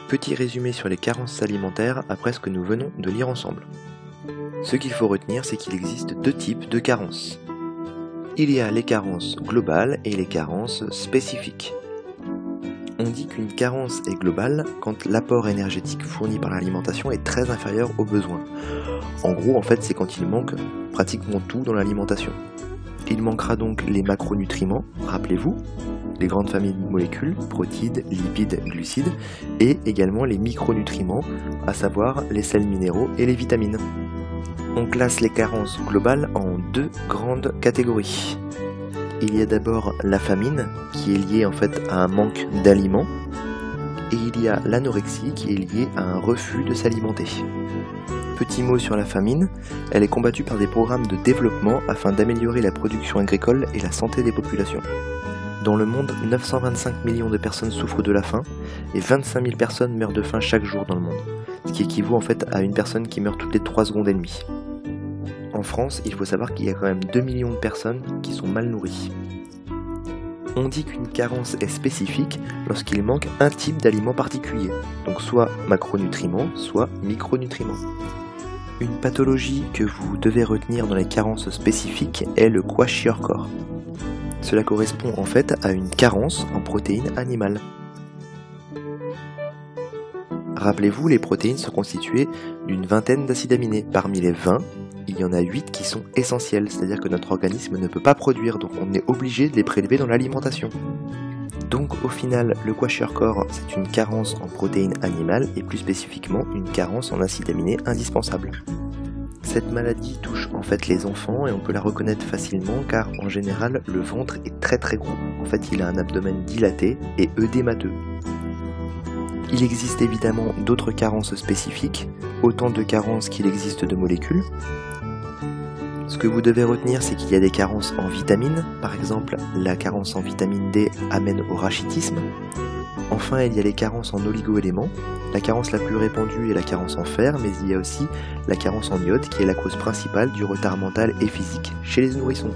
Petit résumé sur les carences alimentaires après ce que nous venons de lire ensemble. Ce qu'il faut retenir, c'est qu'il existe deux types de carences. Il y a les carences globales et les carences spécifiques. On dit qu'une carence est globale quand l'apport énergétique fourni par l'alimentation est très inférieur aux besoins. En gros, c'est quand il manque pratiquement tout dans l'alimentation. Il manquera donc les macronutriments, rappelez-vous, les grandes familles de molécules, protides, lipides, glucides, et également les micronutriments, à savoir les sels minéraux et les vitamines. On classe les carences globales en deux grandes catégories. Il y a d'abord la famine, qui est liée à un manque d'aliments, et il y a l'anorexie, qui est liée à un refus de s'alimenter. Petit mot sur la famine, elle est combattue par des programmes de développement afin d'améliorer la production agricole et la santé des populations. Dans le monde, 925 millions de personnes souffrent de la faim et 25 000 personnes meurent de faim chaque jour dans le monde, ce qui équivaut à une personne qui meurt toutes les 3 secondes et demie. En France, il faut savoir qu'il y a quand même 2 millions de personnes qui sont mal nourries. On dit qu'une carence est spécifique lorsqu'il manque un type d'aliment particulier, donc soit macronutriments, soit micronutriments. Une pathologie que vous devez retenir dans les carences spécifiques est le kwashiorkor. Cela correspond à une carence en protéines animales. Rappelez-vous, les protéines sont constituées d'une vingtaine d'acides aminés. Parmi les 20, il y en a 8 qui sont essentiels, c'est-à-dire que notre organisme ne peut pas produire, donc on est obligé de les prélever dans l'alimentation. Donc au final, le kwashiorkor, c'est une carence en protéines animales et plus spécifiquement une carence en acides aminés indispensables. Cette maladie touche les enfants et on peut la reconnaître facilement car en général le ventre est très gros. Il a un abdomen dilaté et œdémateux. Il existe évidemment d'autres carences spécifiques, autant de carences qu'il existe de molécules. Ce que vous devez retenir, c'est qu'il y a des carences en vitamines, par exemple la carence en vitamine D amène au rachitisme. Enfin, il y a les carences en oligoéléments. La carence la plus répandue est la carence en fer, mais il y a aussi la carence en iode qui est la cause principale du retard mental et physique chez les nourrissons.